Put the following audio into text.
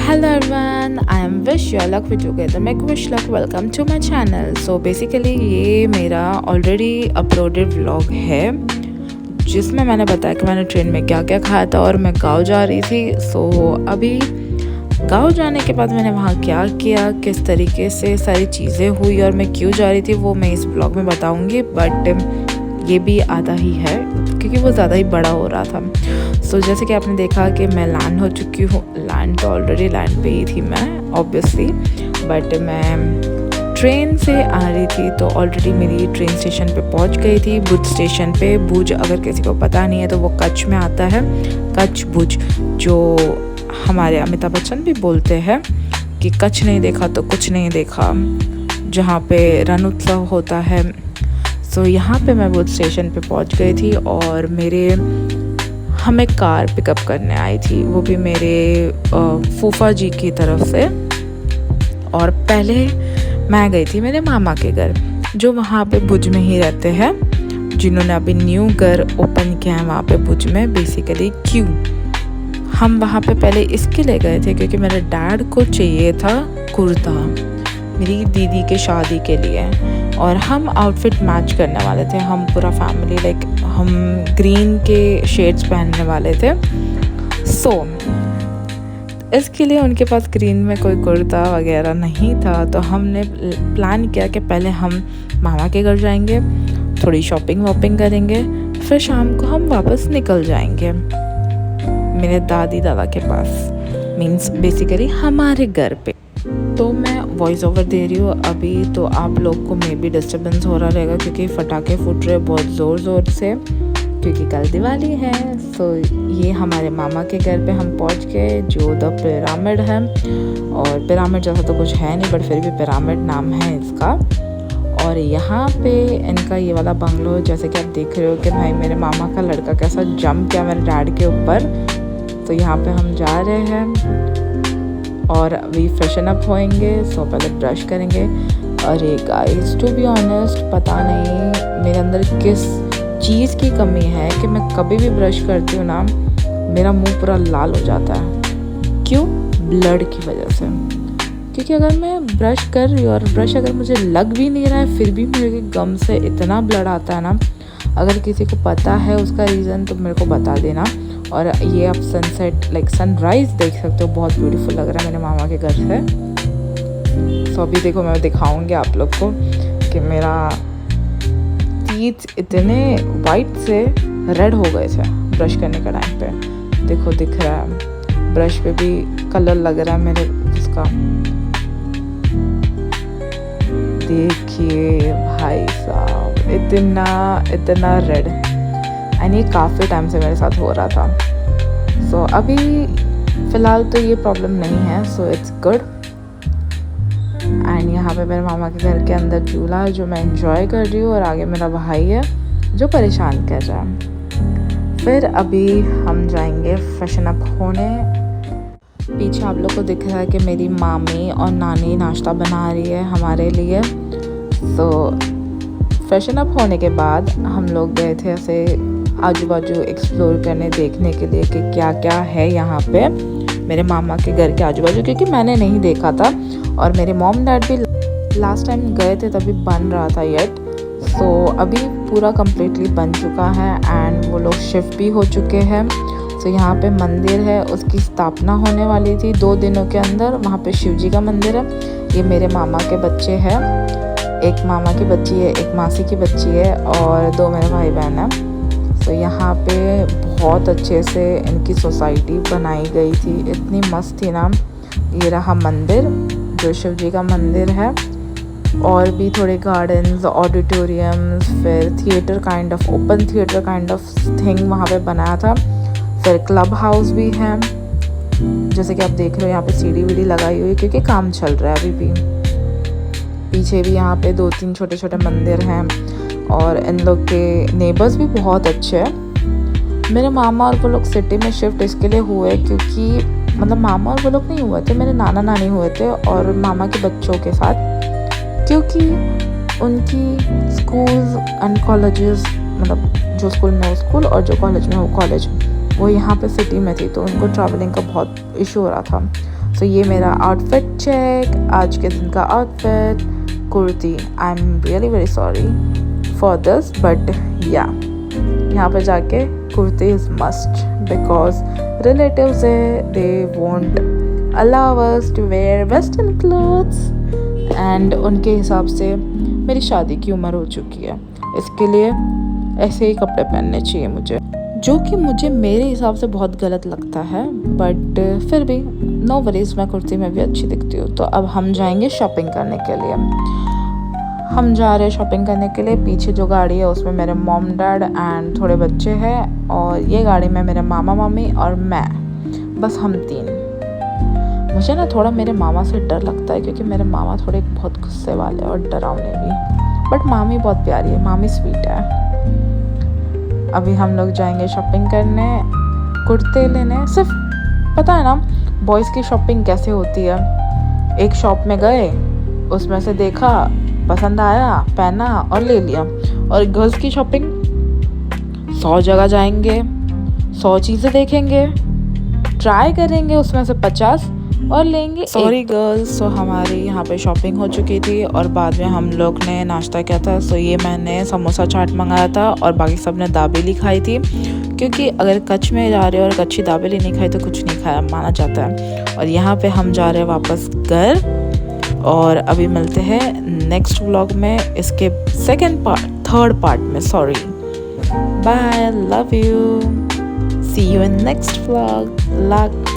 Hello everyone, I am Wish, your luck with together make wish luck. Welcome to my channel. So basically ये मेरा already uploaded vlog है जिसमें मैंने बताया कि मैंने ट्रेन में क्या क्या खाया था और मैं गाँव जा रही थी। सो अभी गाँव जाने के बाद मैंने वहाँ क्या किया, किस तरीके से सारी चीज़ें हुई और मैं क्यों जा रही थी वो मैं इस ब्लॉग में बताऊँगी। बट ये भी आधा ही है क्योंकि वो ज़्यादा ही बड़ा हो रहा था। सो जैसे कि आपने देखा कि मैं लैंड हो चुकी हूँ। लैंड तो ऑलरेडी लैंड पे ही थी मैं ऑब्वियसली, बट मैं ट्रेन से आ रही थी तो ऑलरेडी मेरी ट्रेन स्टेशन पे पहुँच गई थी, भुज स्टेशन पे। भुज अगर किसी को पता नहीं है तो वो कच्छ में आता है, कच्छ भुज, जो हमारे अमिताभ बच्चन भी बोलते हैं कि कच्छ नहीं देखा तो कुछ नहीं देखा, जहाँ पे रण उत्सव होता है। सो यहाँ पे मैं भुज स्टेशन पे पहुँच गई थी और हमें कार पिकअप करने आई थी, वो भी मेरे फूफा जी की तरफ से। और पहले मैं गई थी मेरे मामा के घर जो वहाँ पे भुज में ही रहते हैं, जिन्होंने अभी न्यू घर ओपन किया है वहाँ पे भुज में। बेसिकली क्यों हम वहाँ पे पहले इसके लिए गए थे क्योंकि मेरे डैड को चाहिए था कुर्ता मेरी दीदी के शादी के लिए और हम आउटफिट मैच करने वाले थे। हम पूरा फैमिली हम ग्रीन के शेड्स पहनने वाले थे। सो इसके लिए उनके पास ग्रीन में कोई कुर्ता वगैरह नहीं था, तो हमने प्लान किया कि पहले हम मामा के घर जाएंगे, थोड़ी शॉपिंग वॉपिंग करेंगे, फिर शाम को हम वापस निकल जाएंगे मेरे दादी दादा के पास, मीन्स बेसिकली हमारे घर पे। तो मैं वॉइस ओवर दे रही हूँ अभी, तो आप लोग को मे बी डिस्टर्बेंस हो रहा रहेगा क्योंकि पटाखे फूट रहे बहुत ज़ोर से क्योंकि कल दिवाली है। सो ये हमारे मामा के घर पे हम पहुँच गए जो द पिरामिड है, और पिरामिड जैसा तो कुछ है नहीं बट फिर भी पिरामिड नाम है इसका। और यहाँ पे इनका ये वाला बंगलो, जैसे कि आप देख रहे हो कि भाई मेरे मामा का लड़का कैसा जंप किया मेरे डैड के ऊपर। तो यहाँ पे हम जा रहे हैं और अभी फ्रेशन अप होएंगे। सो पहले ब्रश करेंगे। अरे गाइस टू बी ऑनेस्ट पता नहीं मेरे अंदर किस चीज़ की कमी है कि मैं कभी भी ब्रश करती हूँ ना मेरा मुंह पूरा लाल हो जाता है। क्यों? ब्लड की वजह से। क्योंकि अगर मैं ब्रश कर रही हूँ और ब्रश अगर मुझे लग भी नहीं रहा है फिर भी मेरे गम से इतना ब्लड आता है ना, अगर किसी को पता है उसका रीज़न तो मेरे को बता देना। और ये आप सनसेट सनराइज़ देख सकते हो, बहुत ब्यूटीफुल लग रहा है मेरे मामा के घर से। सो अभी देखो मैं दिखाऊंगी आप लोग को कि मेरा टीथ इतने वाइट से रेड हो गए थे ब्रश करने का टाइम पे। देखो दिख रहा है ब्रश पे भी कलर लग रहा है मेरे इसका, देखिए भाई साहब इतना रेड। एंड ये काफ़ी टाइम से मेरे साथ हो रहा था। सो अभी फ़िलहाल तो ये प्रॉब्लम नहीं है, सो इट्स गुड। एंड यहाँ पे मेरे मामा के घर के अंदर झूला है जो मैं एंजॉय कर रही हूँ, और आगे मेरा भाई है जो परेशान कर रहा है। फिर अभी हम जाएंगे फ्रेशन अप होने। पीछे आप लोग को दिख रहा है कि मेरी मामी और नानी नाश्ता बना रही है हमारे लिए। सो फ्रेशन अप होने के बाद हम लोग गए थे ऐसे आजू बाजू एक्सप्लोर करने, देखने के लिए कि क्या क्या है यहाँ पे मेरे मामा के घर के आजू बाजू, क्योंकि मैंने नहीं देखा था और मेरे मॉम डैड भी लास्ट टाइम गए थे तभी बन रहा था येट। सो अभी पूरा कम्प्लीटली बन चुका है एंड वो लोग शिफ्ट भी हो चुके हैं। सो यहाँ पे मंदिर है, उसकी स्थापना होने वाली थी 2 दिनों के अंदर। वहाँ पे शिव जी का मंदिर है। ये मेरे मामा के बच्चे हैं, एक मामा की बच्ची है, एक मासी की बच्ची है और 2 मेरे भाई बहन हैं। तो यहाँ पे बहुत अच्छे से इनकी सोसाइटी बनाई गई थी, इतनी मस्त थी ना। ये रहा मंदिर जो शिव जी का मंदिर है, और भी थोड़े गार्डन्स, ऑडिटोरियम्स, फिर theatre kind of, open theatre kind of thing वहाँ पे बनाया था। फिर क्लब हाउस भी है, जैसे कि आप देख रहे हो यहाँ पे सीढ़ी वीढ़ी लगाई हुई क्योंकि काम चल रहा है अभी भी। पीछे भी यहाँ पे 2-3 छोटे छोटे मंदिर हैं, और इन लोग के नेबर्स भी बहुत अच्छे हैं। मेरे मामा और वो लोग सिटी में शिफ्ट इसके लिए हुए क्योंकि मामा और वो लोग नहीं हुए थे, मेरे नाना नानी हुए थे और मामा के बच्चों के साथ, क्योंकि उनकी स्कूल्स एंड कॉलेजेस जो स्कूल में हो स्कूल और जो कॉलेज में हो कॉलेज वो यहाँ पे सिटी में थी तो उनको ट्रैवलिंग का बहुत इशू हो रहा था। सो ये मेरा आउटफिट चेक, आज के दिन का outfit kurti. I am really very sorry for this but या यहाँ पे जाके kurti is must because relatives है, they won't allow us to wear western clothes and उनके हिसाब से मेरी शादी की उम्र हो चुकी है, इसके लिए ऐसे ही कपड़े पहनने चाहिए मुझे, जो कि मुझे मेरे हिसाब से बहुत गलत लगता है बट फिर भी नो वरीज, मैं कुर्ती में भी अच्छी दिखती हूँ। तो अब हम जाएंगे शॉपिंग करने के लिए। हम जा रहे हैं शॉपिंग करने के लिए। पीछे जो गाड़ी है उसमें मेरे मॉम डैड एंड थोड़े बच्चे हैं और ये गाड़ी में मेरे मामा मामी और मैं, बस हम 3। मुझे ना थोड़ा मेरे मामा से डर लगता है क्योंकि मेरे मामा थोड़े बहुत गुस्से वाले और डरावने भी, बट मामी बहुत प्यारी है, मामी स्वीट है। अभी हम लोग जाएंगे शॉपिंग करने, कुर्ते लेने। सिर्फ पता है ना बॉयज़ की शॉपिंग कैसे होती है, एक शॉप में गए, उसमें से देखा, पसंद आया, पहना और ले लिया। और गर्ल्स की शॉपिंग 100 जगह जाएंगे, 100 चीज़ें देखेंगे, ट्राई करेंगे, उसमें से 50 और लेंगे। सॉरी गर्ल्स, सो हमारी यहाँ पे शॉपिंग हो चुकी थी और बाद में हम लोग ने नाश्ता किया था। सो ये मैंने समोसा चाट मंगाया था और बाकी सब ने दाबेली खाई थी, क्योंकि अगर कच्छ में जा रहे हो और कच्ची दाबेली नहीं खाई तो कुछ नहीं खाया माना जाता है। और यहाँ पे हम जा रहे हैं वापस घर और अभी मिलते हैं नेक्स्ट व्लॉग में, इसके थर्ड पार्ट में। Sorry, bye, love you, see you in next vlog.